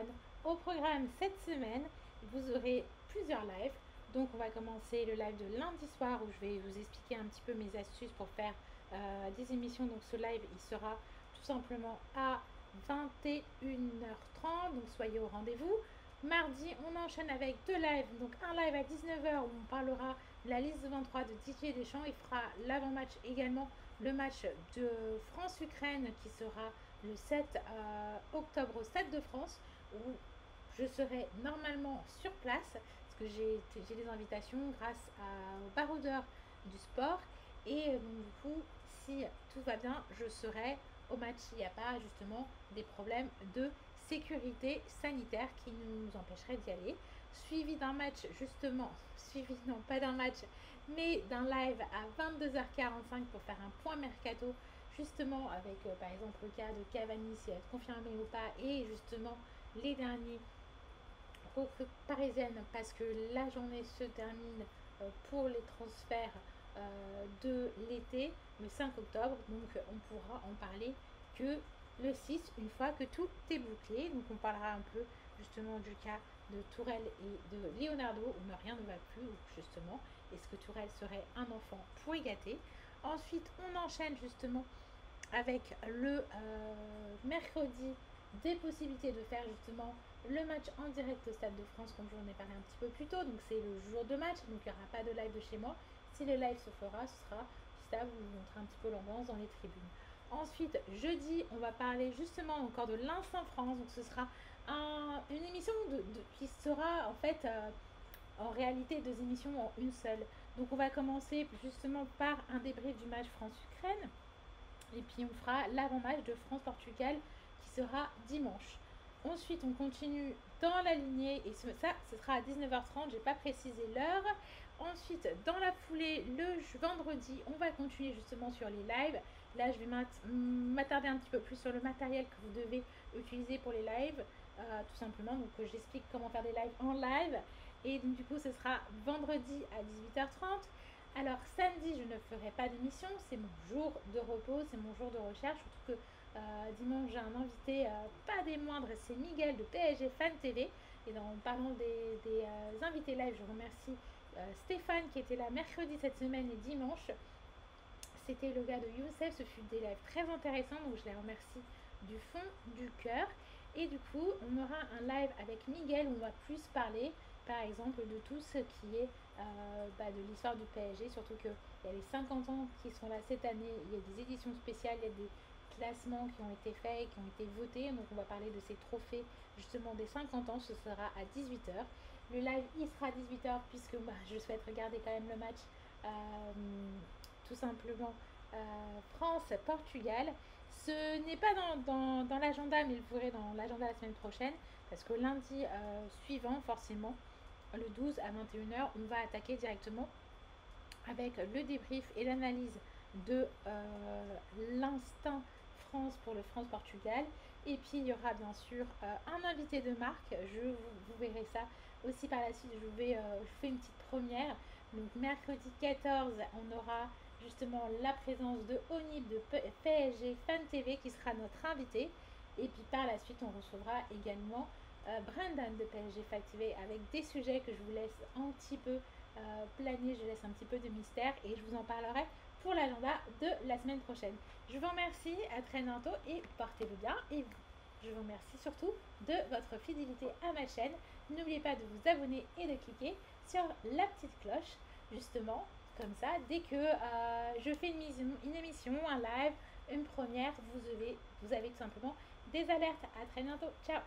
everyone. Au programme cette semaine, vous aurez plusieurs lives. Donc on va commencer le live de lundi soir où je vais vous expliquer un petit peu mes astuces pour faire des émissions. Donc ce live, il sera tout simplement à 21h30, donc soyez au rendez-vous. Mardi, on enchaîne avec deux lives, donc un live à 19h où on parlera de la liste de 23 de Didier Deschamps. Il fera l'avant-match également, le match de France-Ukraine qui sera le 7 octobre au Stade de France, où je serai normalement sur place parce que j'ai des invitations grâce au baroudeur du sport. Et donc, du coup, si tout va bien, je serai au match. Il n'y a pas justement des problèmes de sécurité sanitaire qui nous empêcheraient d'y aller. Suivi d'un match, justement, suivi non pas d'un match, mais d'un live à 22h45 pour faire un point mercato, justement avec par exemple le cas de Cavani, si elle est confirmée ou pas, et justement les derniers recrues parisiennes, parce que la journée se termine pour les transferts de l'été, le 5 octobre, donc on pourra en parler que le 6, une fois que tout est bouclé. Donc on parlera un peu justement du cas de Tourelle et de Leonardo, où rien ne va plus, ou justement, est-ce que Tourelle serait un enfant pour y gâter. Ensuite, on enchaîne justement avec le mercredi des possibilités de faire justement le match en direct au Stade de France, comme je vous en ai parlé un petit peu plus tôt. Donc c'est le jour de match, donc il n'y aura pas de live de chez moi. Si le live se fera, ce sera juste à vous montrer un petit peu l'ambiance dans les tribunes. Ensuite, jeudi, on va parler justement encore de l'Instant France. Donc ce sera une émission qui sera en fait en réalité deux émissions en une seule. Donc on va commencer justement par un débrief du match France-Ukraine. Et puis on fera l'avant-match de France-Portugal qui sera dimanche. Ensuite, on continue dans la lignée et ce sera à 19h30, j'ai pas précisé l'heure. Ensuite, dans la foulée, le vendredi, on va continuer justement sur les lives. Là, je vais m'attarder un petit peu plus sur le matériel que vous devez utiliser pour les lives, tout simplement. Donc, j'explique comment faire des lives en live. Et donc, du coup, ce sera vendredi à 18h30. Alors samedi, je ne ferai pas d'émission, c'est mon jour de repos, c'est mon jour de recherche, surtout que dimanche j'ai un invité, pas des moindres, c'est Miguel de PSG Fan TV. Et en parlant des invités live, je remercie Stéphane qui était là mercredi cette semaine et dimanche. C'était le gars de Youssef, ce fut des lives très intéressants, donc je les remercie du fond du cœur. Et du coup, on aura un live avec Miguel où on va plus parler, par exemple, de tout ce qui est de l'histoire du PSG, surtout qu'il y a les 50 ans qui sont là cette année, il y a des éditions spéciales, il y a des classements qui ont été faits et qui ont été votés, donc on va parler de ces trophées justement des 50 ans, ce sera à 18h. Le live, il sera à 18h puisque je souhaite regarder quand même le match, tout simplement, France-Portugal. Ce n'est pas dans l'agenda, mais vous verrez dans l'agenda la semaine prochaine, parce que lundi suivant, forcément, le 12 à 21h, on va attaquer directement avec le débrief et l'analyse de l'instinct France pour le France-Portugal. Et puis il y aura bien sûr un invité de marque. Vous verrez ça aussi par la suite. Je fais une petite première. Donc mercredi 14, on aura justement la présence de Onib de PSG Fan TV qui sera notre invité. Et puis par la suite, on recevra également Brendan de PSG Fan TV avec des sujets que je vous laisse un petit peu planer, je laisse un petit peu de mystère et je vous en parlerai pour l'agenda de la semaine prochaine. Je vous remercie, à très bientôt et portez-vous bien. Et je vous remercie surtout de votre fidélité à ma chaîne. N'oubliez pas de vous abonner et de cliquer sur la petite cloche, justement, comme ça, dès que je fais une émission, un live, une première, vous avez tout simplement des alertes. À très bientôt. Ciao.